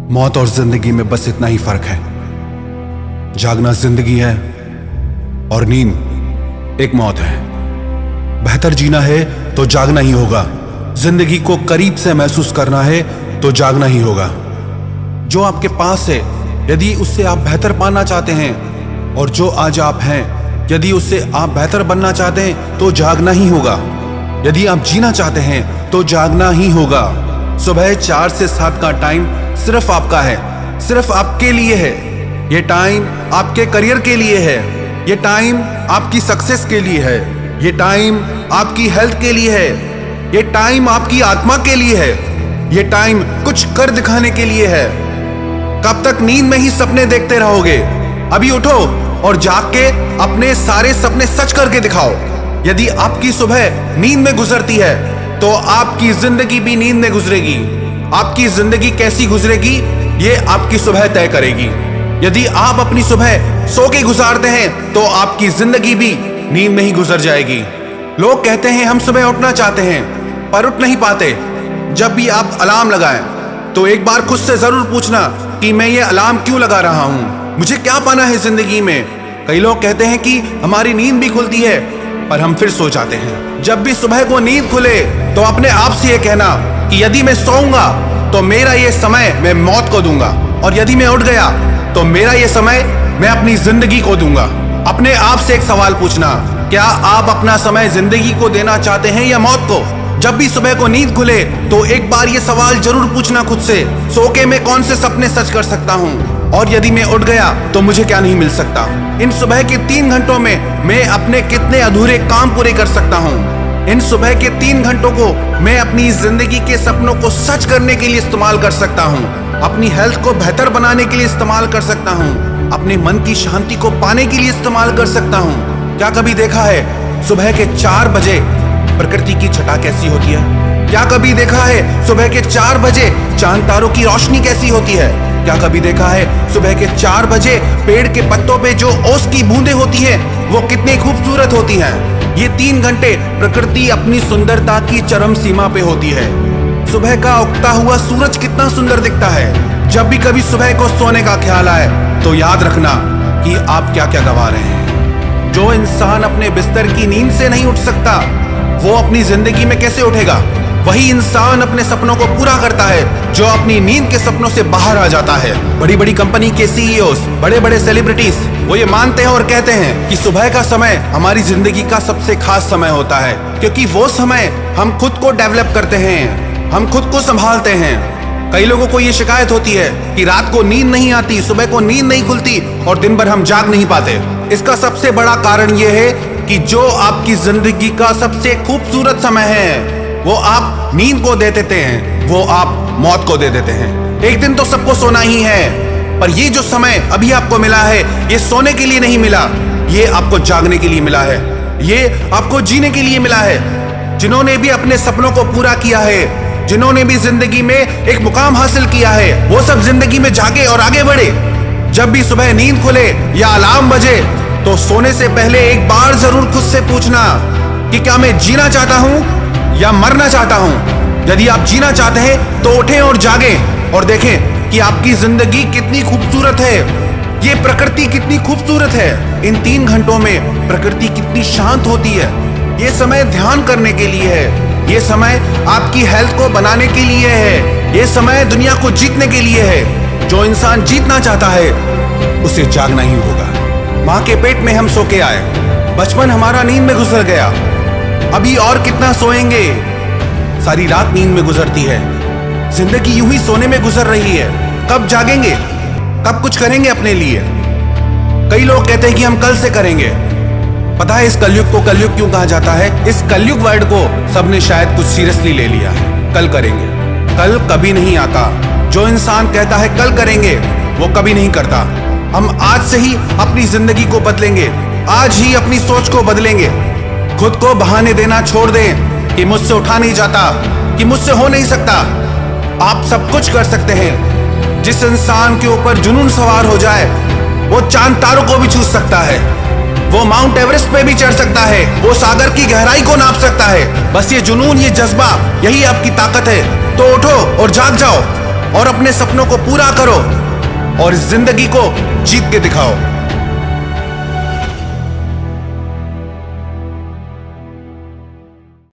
मौत और जिंदगी में बस इतना ही फर्क है। जागना जिंदगी है और नींद एक मौत है। बेहतर जीना है तो जागना ही होगा। जिंदगी को करीब से महसूस करना है तो जागना ही होगा। जो आपके पास है यदि उससे आप बेहतर पाना चाहते हैं और जो आज आप हैं यदि उससे आप बेहतर बनना चाहते हैं तो जागना ही होगा। यदि आप जीना चाहते हैं तो जागना ही होगा। सुबह 4 से 7 का टाइम सिर्फ आपका है, सिर्फ आपके लिए है। ये टाइम आपके करियर के लिए है, ये टाइम आपकी सक्सेस के लिए है, ये टाइम आपकी हेल्थ के लिए है, ये टाइम आपकी आत्मा के लिए है, ये टाइम कुछ कर दिखाने के लिए है। कब तक नींद में ही सपने देखते रहोगे? अभी उठो और जाग के अपने सारे सपने सच करके दिखाओ। यदि आपकी सुबह नींद में गुजरती है तो आपकी जिंदगी भी नींद में गुजरेगी। आपकी जिंदगी कैसी गुजरेगी ये आपकी सुबह तय करेगी। यदि आप अपनी सुबह सो के गुजारते हैं तो आपकी जिंदगी भी नींद में ही गुजर जाएगी। लोग कहते हैं हम सुबह उठना चाहते हैं पर उठ नहीं पाते। जब भी आप अलार्म लगाएं तो एक बार खुद से जरूर पूछना कि मैं ये अलार्म क्यों लगा रहा हूं, मुझे क्या पाना है जिंदगी में। कई लोग कहते हैं कि हमारी नींद भी खुलती है पर हम फिर सो जाते हैं। जब भी सुबह को नींद खुले तो अपने आप से ये कहना कि यदि मैं सोऊंगा तो मेरा ये समय मैं मौत को दूंगा और यदि मैं उठ गया तो मेरा ये समय मैं अपनी जिंदगी को दूंगा। अपने आप से एक सवाल पूछना, क्या आप अपना समय जिंदगी को देना चाहते हैं या मौत को? जब भी सुबह को नींद खुले तो एक बार ये सवाल जरूर पूछना खुद से, सो के मैं कौन से सपने सच कर सकता हूँ और यदि मैं उठ गया तो मुझे क्या नहीं मिल सकता। इन सुबह के 3 घंटों में मैं अपने कितने अधूरे काम पूरे कर सकता हूँ। इन सुबह के 3 घंटों को मैं अपनी जिंदगी के सपनों को सच करने के लिए इस्तेमाल कर सकता हूँ, अपनी हेल्थ को बेहतर बनाने के लिए इस्तेमाल कर सकता हूँ, अपने मन की शांति को पाने के लिए इस्तेमाल कर सकता हूँ। क्या कभी देखा है सुबह के 4 बजे प्रकृति की छटा कैसी होती है? क्या कभी देखा है सुबह के 4 बजे चांद तारों की रोशनी कैसी होती है? क्या कभी देखा है सुबह के 4 बजे पेड़ के पत्तों पे जो ओस की बूंदें होती हैं वो कितनी खूबसूरत होती हैं? ये 3 घंटे प्रकृति अपनी सुंदरता की चरम सीमा पे होती है। सुबह का उगता हुआ सूरज कितना सुंदर दिखता है। जब भी कभी सुबह को सोने का ख्याल आए तो याद रखना कि आप क्या क्या गवा रहे हैं। जो इंसान अपने बिस्तर की नींद से नहीं उठ सकता वो अपनी जिंदगी में कैसे उठेगा? वही इंसान अपने सपनों को पूरा करता है जो अपनी नींद के सपनों से बाहर आ जाता है। बड़ी बड़ी कंपनी के सीईओज, बड़े बड़े सेलिब्रिटीज वो ये मानते हैं और कहते हैं कि सुबह का समय हमारी जिंदगी का सबसे खास समय होता है क्योंकि वो समय हम खुद को डेवलप करते हैं, हम खुद को संभालते हैं। कई लोगों को ये शिकायत होती है कि रात को नींद नहीं आती, सुबह को नींद नहीं खुलती और दिन भर हम जाग नहीं पाते। इसका सबसे बड़ा कारण ये है कि जो आपकी जिंदगी का सबसे खूबसूरत समय है वो आप नींद को दे देते हैं, वो आप मौत को दे देते हैं। एक दिन तो सबको सोना ही है पर ये जो समय अभी आपको मिला है ये सोने के लिए नहीं मिला, ये आपको जागने के लिए मिला है, ये आपको जीने के लिए मिला है। जिन्होंने भी अपने सपनों को पूरा किया है, जिन्होंने भी जिंदगी में एक मुकाम हासिल किया है वो सब जिंदगी में जागे और आगे बढ़े। जब भी सुबह नींद खुले या अलार्म बजे तो सोने से पहले एक बार जरूर खुद से पूछना कि क्या मैं जीना चाहता हूं या मरना चाहता हूं। यदि आप जीना चाहते हैं तो उठें और जागें और देखें कि आपकी जिंदगी कितनी खूबसूरत है, ये प्रकृति कितनी खूबसूरत है। इन 3 घंटों में प्रकृति कितनी शांत होती है। ये समय ध्यान करने के लिए है, ये समय आपकी हेल्थ को बनाने के लिए है, ये समय दुनिया को जीतने के लिए है। जो इंसान जीतना चाहता है उसे जागना ही होगा। माँ के पेट में हम सो के आए, बचपन हमारा नींद में गुजर गया, अभी और कितना सोएंगे? सारी रात नींद में गुजरती है, जिंदगी यूं ही सोने में गुजर रही है। कब जागेंगे? कब कुछ करेंगे अपने लिए? कई लोग कहते हैं कि हम कल से करेंगे। पता है इस कलयुग को कलयुग क्यों कहा जाता है? इस कलयुग वर्ड को सबने शायद कुछ सीरियसली ले लिया है। कल करेंगे, कल कभी नहीं आता। जो इंसान कहता है कल करेंगे वो कभी नहीं करता। हम आज से ही अपनी जिंदगी को बदलेंगे, आज ही अपनी सोच को बदलेंगे। खुद को बहाने देना छोड़ दें कि मुझसे उठा नहीं जाता, कि मुझसे हो नहीं सकता। आप सब कुछ कर सकते हैं। जिस इंसान के ऊपर जुनून सवार हो जाए वो चांद तारों को भी छू सकता है, वो माउंट एवरेस्ट पे भी चढ़ सकता है, वो सागर की गहराई को नाप सकता है। बस ये जुनून, ये जज्बा, यही आपकी ताकत है। तो उठो और जाग जाओ। और अपने सपनों को पूरा करो और जिंदगी को जीत के दिखाओ।